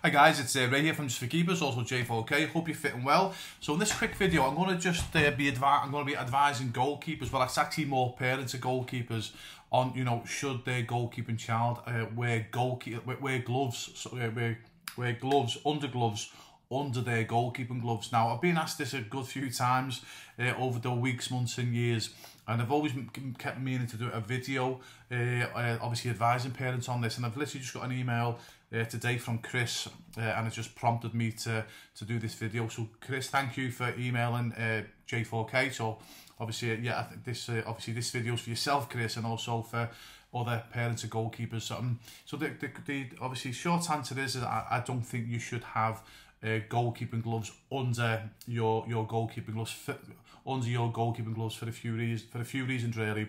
Hi guys, it's Ray here from J4k Keepers, also J4k. Hope you're fitting well. So in this quick video, I'm going to just be advising goalkeepers. Well, it's actually more parents of goalkeepers on, should their goalkeeping child wear gloves, under gloves under their goalkeeping gloves. Now, I've been asked this a good few times over the weeks, months and years, and I've always kept meaning to do a video obviously advising parents on this, and I've literally just got an email today from Chris, and it just prompted me to do this video. So Chris, thank you for emailing J4k. So obviously, yeah, I think this obviously this video is for yourself, Chris, and also for other parents of goalkeepers. So the obviously short answer is that I don't think you should have goalkeeping gloves under your goalkeeping gloves for a few reasons really.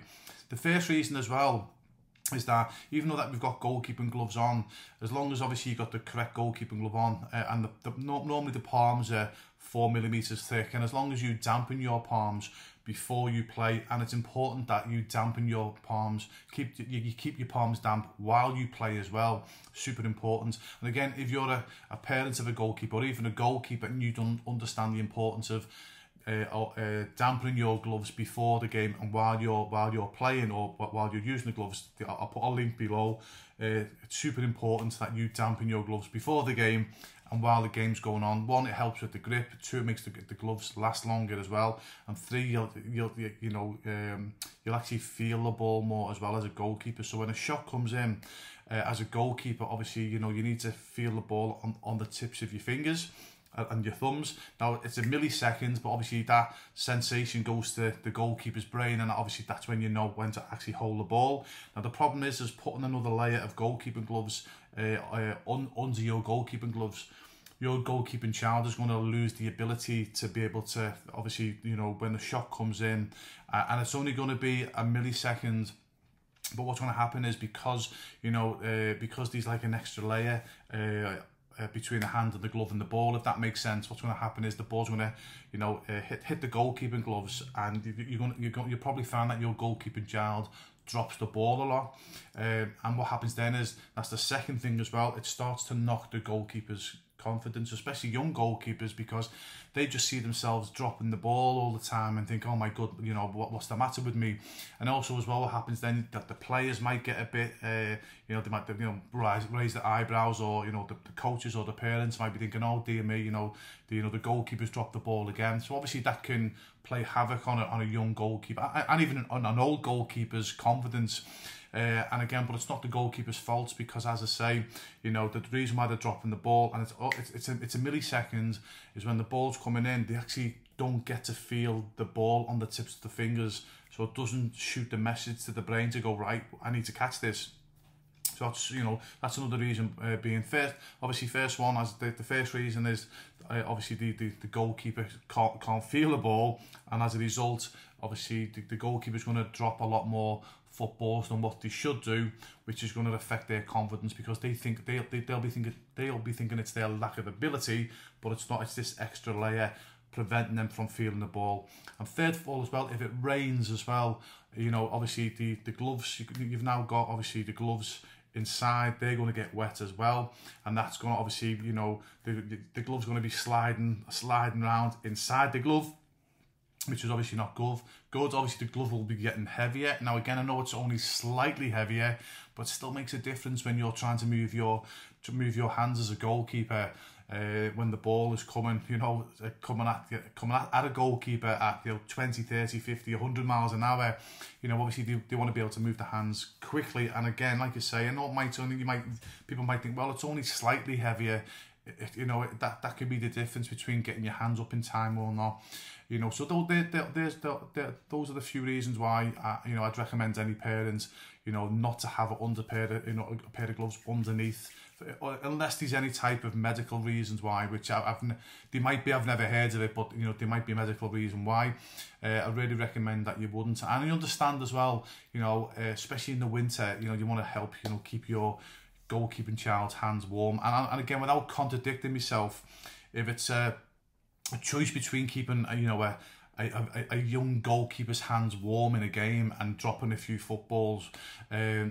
The first reason as well is that even though that we've got goalkeeping gloves on, as long as obviously you've got the correct goalkeeping glove on, and normally the palms are 4mm thick, and as long as you dampen your palms before you play, and it's important that you dampen your palms, you keep your palms damp while you play as well, super important. And again, if you're a parent of a goalkeeper or even a goalkeeper and you don't understand the importance of dampening your gloves before the game and while you're playing or while you're using the gloves, I'll put a link below. It's super important that you dampen your gloves before the game and while the game's going on. One, it helps with the grip. Two, it makes the gloves last longer as well. And three, you'll actually feel the ball more as well as a goalkeeper. So when a shot comes in, as a goalkeeper, obviously you need to feel the ball on the tips of your fingers and your thumbs. Now it's a millisecond, but obviously that sensation goes to the goalkeeper's brain, and obviously that's when you know when to actually hold the ball. Now the problem is putting another layer of goalkeeping gloves under your goalkeeping gloves. Your goalkeeping child is going to lose the ability to be able to, obviously, when the shot comes in, and it's only going to be a millisecond. But what's going to happen is because there's like an extra layer between the hand and the glove and the ball, if that makes sense, what's going to happen is the ball's going to hit the goalkeeping gloves, and you'll probably find that your goalkeeping child drops the ball a lot, and what happens then is, that's the second thing as well, it starts to knock the goalkeeper's confidence, especially young goalkeepers, because they just see themselves dropping the ball all the time and think, oh my god, what's the matter with me? And also as well, what happens then, that the players might get a bit they might raise their eyebrows, or the coaches or the parents might be thinking, oh dear me, the goalkeeper's dropped the ball again. So obviously that can play havoc on a young goalkeeper, and even on an old goalkeeper's confidence. And again, but it's not the goalkeeper's fault, because as I say, the reason why they're dropping the ball, and it's a millisecond, is when the ball's coming in, they actually don't get to feel the ball on the tips of the fingers, so it doesn't shoot the message to the brain to go, right, I need to catch this. So that's another reason being first. Obviously, first one, as the first reason is obviously the goalkeeper can't feel the ball, and as a result, obviously the goalkeeper's going to drop a lot more footballs than what they should do, which is going to affect their confidence, because they think they'll be thinking it's their lack of ability, but it's not. It's this extra layer preventing them from feeling the ball. And third of all as well, if it rains as well, obviously the gloves, you've now got obviously the gloves inside, they're going to get wet as well, and that's going to obviously the glove's going to be sliding around inside the glove, which is obviously not good. Obviously the glove will be getting heavier. Now again, I know it's only slightly heavier, but it still makes a difference when you're trying to move your hands as a goalkeeper. When the ball is coming, coming at a goalkeeper at 20, 30, 50, 100 miles an hour, obviously they want to be able to move the hands quickly. And again, like I say, I know people might think, well, it's only slightly heavier. That could be the difference between getting your hands up in time or not. So those are the few reasons why I'd recommend any parents not to have a pair of gloves underneath, unless there's any type of medical reasons why, which I've never heard of it, but there might be a medical reason why. I really recommend that you wouldn't. And you understand as well, especially in the winter, you want to help keep your goalkeeping child's hands warm. And again, without contradicting myself, if it's a choice between keeping a a young goalkeeper's hands warm in a game and dropping a few footballs,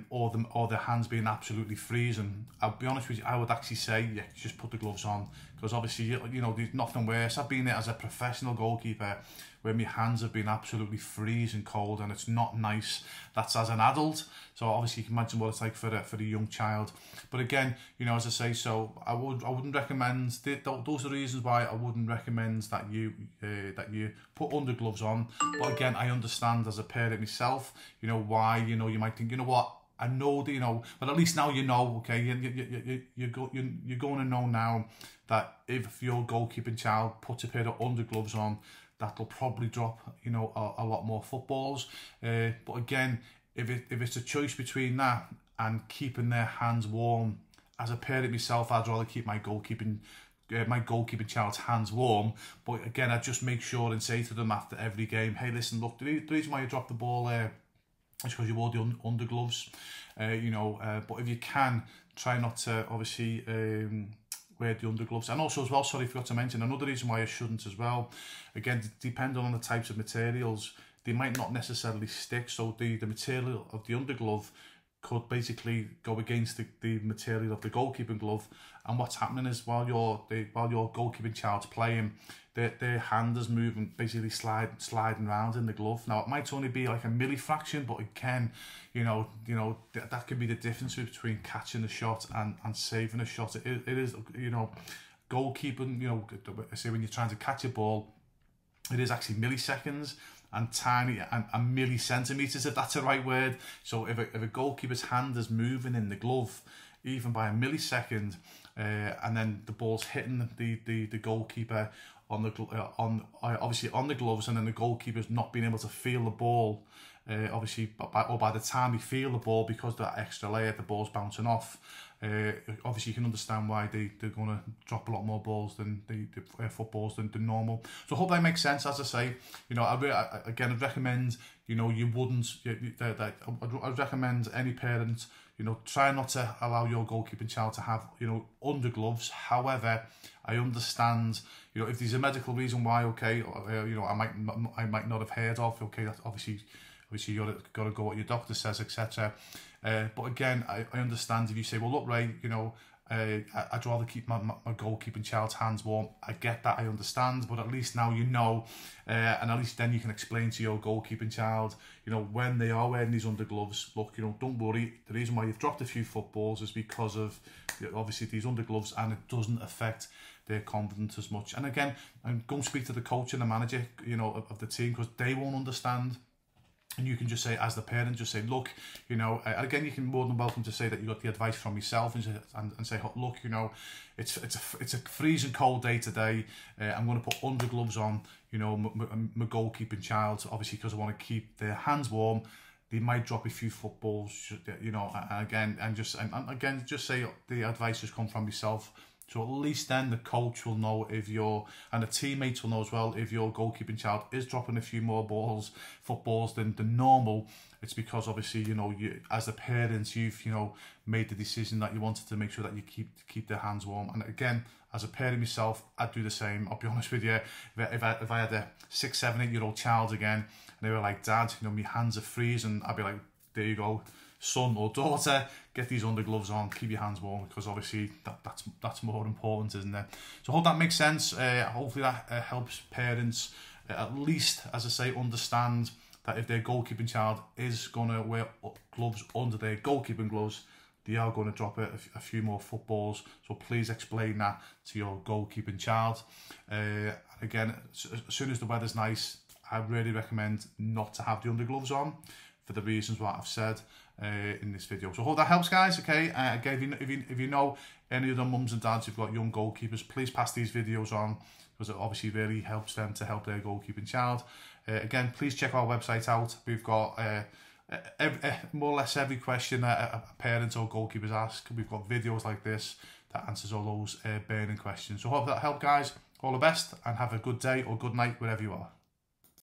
or their hands being absolutely freezing, I'll be honest with you, I would actually say, yeah, just put the gloves on, because obviously, you know, there's nothing worse. I've been there as a professional goalkeeper where my hands have been absolutely freezing cold, and it's not nice. That's as an adult, so obviously you can imagine what it's like for a young child. But again, you know, as I say, so I wouldn't recommend. Those are the reasons why I wouldn't recommend that you put undergloves on. But again, I understand as a parent myself, you know, why, you know, you might think, you know what, I know that, you know, but at least now you know, okay, you're going to know now that if your goalkeeping child puts a pair of undergloves on, that'll probably drop, you know, a lot more footballs. But again, if it's a choice between that and keeping their hands warm, as a parent myself, I'd rather keep my goalkeeping child's hands warm. But again, I just make sure and say to them after every game, hey, listen, look, the reason why you dropped the ball is because you wore the undergloves. You know, but if you can, try not to obviously wear the undergloves. And also as well, sorry, I forgot to mention, another reason why I shouldn't as well, again, depending on the types of materials, they might not necessarily stick. So the material of the underglove could basically go against the material of the goalkeeping glove. And what's happening is while your goalkeeping child's playing, their hand is moving, basically sliding around in the glove. Now it might only be like a millifraction, but again, you know that could be the difference between catching a shot and saving a shot. It is, you know, goalkeeping. You know, say when you're trying to catch a ball, it is actually milliseconds and tiny and millicentimeters, if that's the right word. So if a goalkeeper's hand is moving in the glove, even by a millisecond, and then the ball's hitting the goalkeeper on the obviously on the gloves, and then the goalkeeper's not being able to feel the ball, obviously by the time you feel the ball, because of that extra layer, the ball's bouncing off. Obviously you can understand why they're going to drop a lot more balls than footballs than normal. So I hope that makes sense. As I say, you know, I'd recommend, you know, you wouldn't, I'd recommend any parent, you know, try not to allow your goalkeeping child to have, you know, undergloves. However, I understand, you know, if there's a medical reason why, okay, you know, I might not have heard of, okay, that's obviously you got to go what your doctor says, etc. But again, I understand if you say, well, look, Ray, you know, I'd rather keep my goalkeeping child's hands warm. I get that, I understand, but at least now you know, and at least then you can explain to your goalkeeping child, you know, when they are wearing these undergloves, look, you know, don't worry, the reason why you've dropped a few footballs is because of, you know, obviously these undergloves, and it doesn't affect their confidence as much. And again, go and speak to the coach and the manager, you know, of the team, because they won't understand. And you can just say, as the parent, just say, look, you know, again, you can more than welcome to say that you got the advice from yourself, and say, look, you know, it's a freezing cold day today. I'm going to put undergloves on, you know, my goalkeeping child, obviously because I want to keep their hands warm. They might drop a few footballs, you know, and again, just say the advice has come from yourself. So at least then the coach will know and the teammates will know as well, if your goalkeeping child is dropping a few more footballs than normal. It's because obviously, you know, you, as the parents, you've, you know, made the decision that you wanted to make sure that you keep their hands warm. And again, as a parent myself, I'd do the same. I'll be honest with you. If I had a 6, 7, 8-year-old child again, and they were like, Dad, you know, my hands are freezing, I'd be like, there you go, son or daughter, get these undergloves on, keep your hands warm, because obviously that's more important, isn't it? So I hope that makes sense. Hopefully that helps parents at least, as I say, understand that if their goalkeeping child is going to wear gloves under their goalkeeping gloves, they are going to drop a few more footballs. So please explain that to your goalkeeping child. Again, as soon as the weather's nice, I really recommend not to have the undergloves on, for the reasons what I've said in this video. So I hope that helps, guys. Okay, again, if you know any of the mums and dads who've got young goalkeepers, please pass these videos on, because it obviously really helps them to help their goalkeeping child. Again, please check our website out. We've got more or less every question a parent or goalkeepers ask. We've got videos like this that answers all those burning questions. So I hope that helped, guys. All the best, and have a good day or good night wherever you are.